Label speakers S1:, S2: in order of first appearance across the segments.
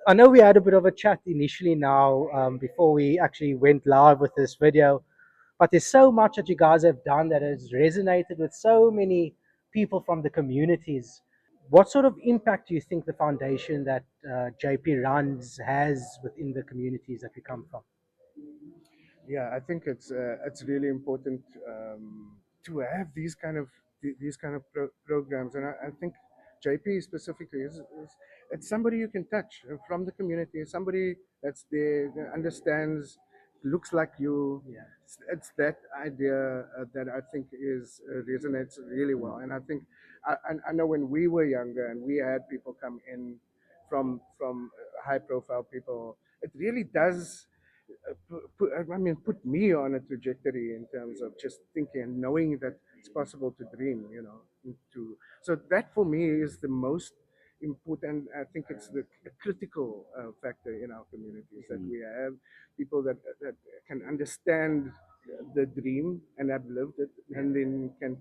S1: I know we had a bit of a chat initially now before we actually went live with this video, but there's so much that you guys have done that has resonated with so many people from the communities. What sort of impact do you think the foundation that JP runs has within the communities that we come from?
S2: Yeah, I think it's really important to have these kind of programs, and I think JP specifically is it's somebody you can touch from the community, somebody that's there that understands, looks like you.
S1: Yeah.
S2: It's that idea that I think is resonates really well, and I think I know when we were younger and we had people come in from high profile people, it really does put me on a trajectory in terms of just thinking and knowing that it's possible to dream, to so that for me is the most important. I think it's the critical factor in our communities that we have people that can understand the dream and have lived it, and then can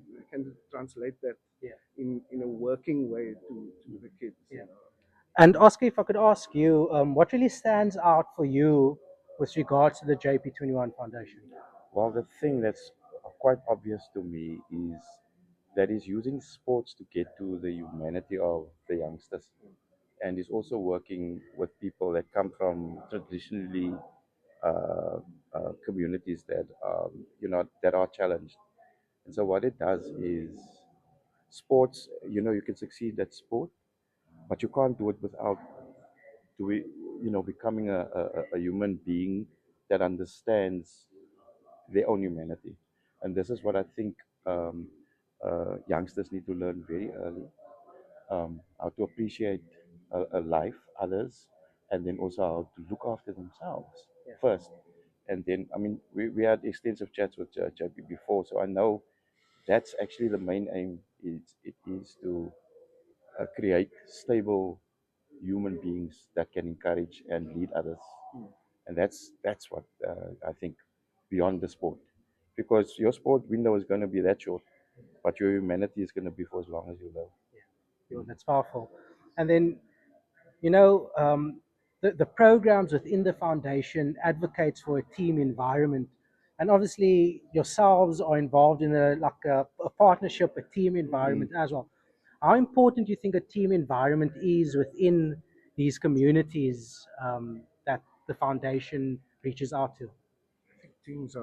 S2: translate that
S1: Yeah.
S2: in a working way to the kids.
S1: Yeah. And Oscar, if I could ask you, what really stands out for you with regards to the JP21 Foundation?
S3: Well, the thing that's quite obvious to me is that is using sports to get to the humanity of the youngsters, and is also working with people that come from traditionally uh, communities that that are challenged. And so what it does is sports. You can succeed at sport, but you can't do it without doing becoming a human being that understands their own humanity. And this is what I think youngsters need to learn very early, how to appreciate a life, others, and then also how to look after themselves first. And then, I mean, we had extensive chats with JP before, so I know that's actually the main aim. It is to create stable human beings that can encourage and lead others, and that's what I think beyond the sport, because your sport window is going to be that short, but your humanity is going to be for as long as you live.
S1: Yeah, that's powerful. And then, you know, the programs within the foundation advocates for a team environment. And obviously, yourselves are involved in a partnership, a team environment as well. How important do you think a team environment is within these communities that the foundation reaches out to?
S2: Teams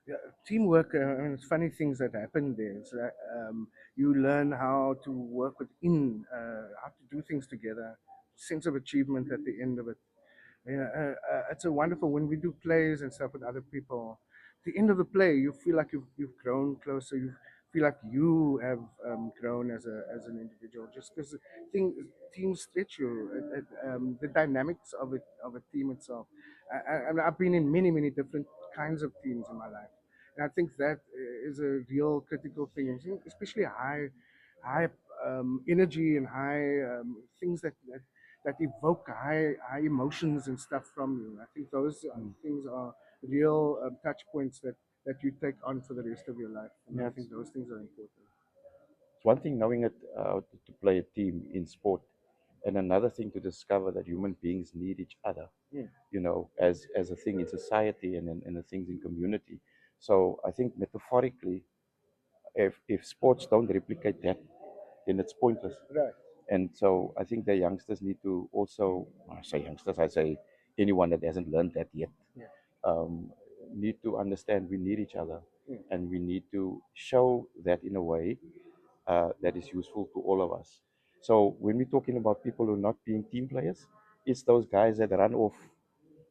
S2: yeah, teamwork. And it's funny things that happen there. It's that you learn how to work within, how to do things together. Sense of achievement at the end of it. Yeah, it's a wonderful when we do plays and stuff with other people. At the end of the play, you feel like you've grown closer. You feel like you have grown as an individual. Just because thing teams stretch you, the dynamics of a team itself. I've been in many different kinds of teams in my life, and I think that is a real critical thing, especially high energy and high things that evoke high emotions and stuff from you. I think those things are real touch points that you take on for the rest of your life, and I
S3: Yeah,
S2: think those things are important.
S3: it's one thing knowing it to play a team in sport, and another thing to discover that human beings need each other, as a thing in society and the things in community. So I think metaphorically, if sports don't replicate that, then it's pointless.
S2: Right.
S3: And so I think the youngsters need to also, when I say youngsters, I say anyone that hasn't learned that yet,
S1: Yeah.
S3: um, need to understand we need each other,
S2: Mm.
S3: and we need to show that in a way that is useful to all of us. So when we're talking about people who are not being team players, it's those guys that run off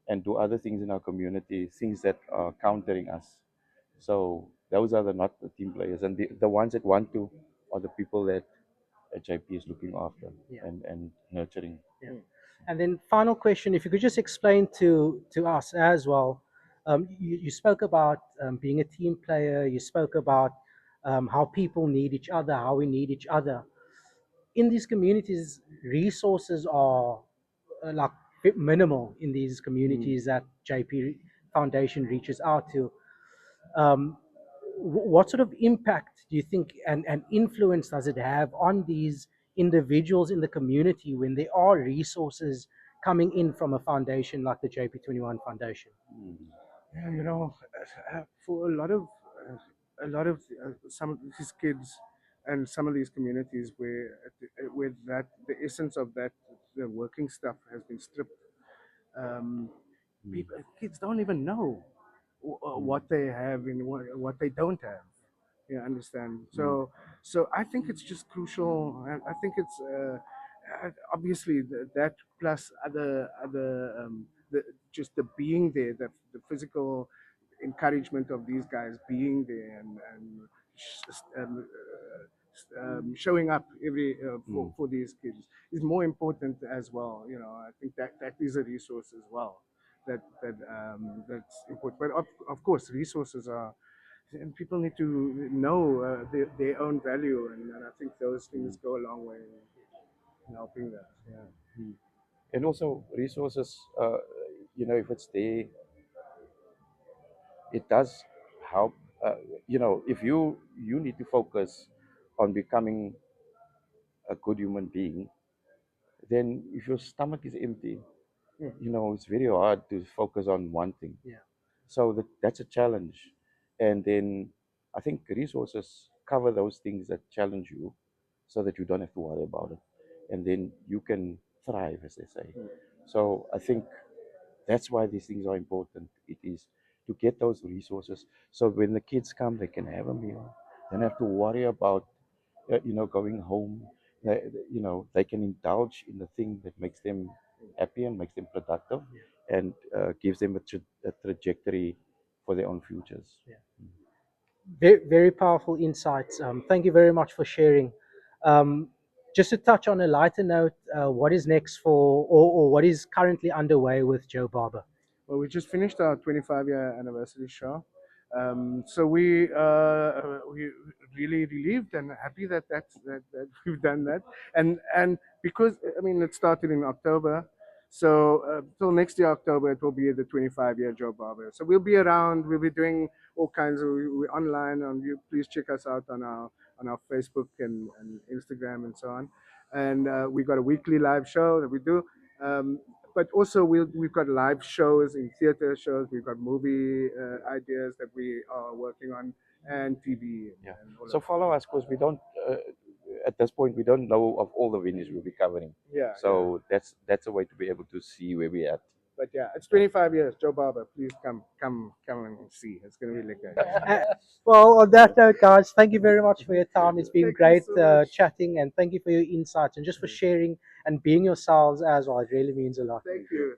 S3: and do other things in our community, things that are countering us. So those are not the team players, and the ones that want to are the people that JP is looking after
S1: Yeah.
S3: and nurturing.
S1: Yeah. And then final question, if you could just explain to us as well, you spoke about being a team player, you spoke about how people need each other, how we need each other. In these communities, resources are like minimal in these communities that JP Foundation reaches out to. Um, what sort of impact do you think and influence does it have on these individuals in the community when there are resources coming in from a foundation like the JP21 Foundation?
S3: Mm.
S2: Yeah, for a lot of some of these kids and some of these communities where that the essence of that the working stuff has been stripped. Um,
S3: Mm.
S2: People, kids don't even know
S3: Mm.
S2: what they have and what they don't have. You understand?
S3: Mm.
S2: So I think it's just crucial. I think it's obviously that plus the just the being there, the physical encouragement of these guys being there and showing up
S3: Mm.
S2: for these kids is more important as well. I think that is a resource as well that's important. But of course, resources are, and people need to know their own value, and I think those things
S3: Mm.
S2: go a long way in helping that. Yeah.
S3: Mm. And also resources, if it's there, it does help. uh, if you need to focus on becoming a good human being, then if your stomach is empty,
S2: Mm.
S3: it's very hard to focus on one thing.
S1: Yeah.
S3: So that's a challenge. And then I think resources cover those things that challenge you, so that you don't have to worry about it, and then you can thrive, as they say.
S2: Mm.
S3: So I think that's why these things are important. It is to get those resources, so when the kids come, they can have a meal. They don't have to worry about, going home. They can indulge in the thing that makes them happy and makes them productive,
S1: Yeah.
S3: and gives them a trajectory for their own futures.
S1: Yeah. Very, very powerful insights. Thank you very much for sharing. Um, just to touch on a lighter note, what is next or what is currently underway with Joe Barber?
S2: Well, we just finished our 25-year anniversary show. So we really relieved and happy that we've done that. And because I mean it started in October, so till next year October it will be the 25-year Joe Barber. So we'll be around. We'll be doing all kinds of we online. On you, please check us out on our Facebook and Instagram and so on. And we got a weekly live show that we do. Um, but also we've got live shows in theater shows. We've got movie ideas that we are working on, and TV
S3: Yeah.
S2: and all of
S3: So
S2: that.
S3: follow us, because we don't. At this point, we don't know of all the venues we'll be covering.
S2: Yeah, yeah.
S3: So that's a way to be able to see where we're at.
S2: But yeah, it's 25 years. Joe Barber, please come and see. It's gonna be like
S1: Uh,
S2: that.
S1: well, on that note, guys, thank you very much for your time. It's been
S2: Thank you
S1: great
S2: so much.
S1: chatting, and thank you for your insights and just for sharing and being yourselves as well. It really means a lot.
S2: Thank you.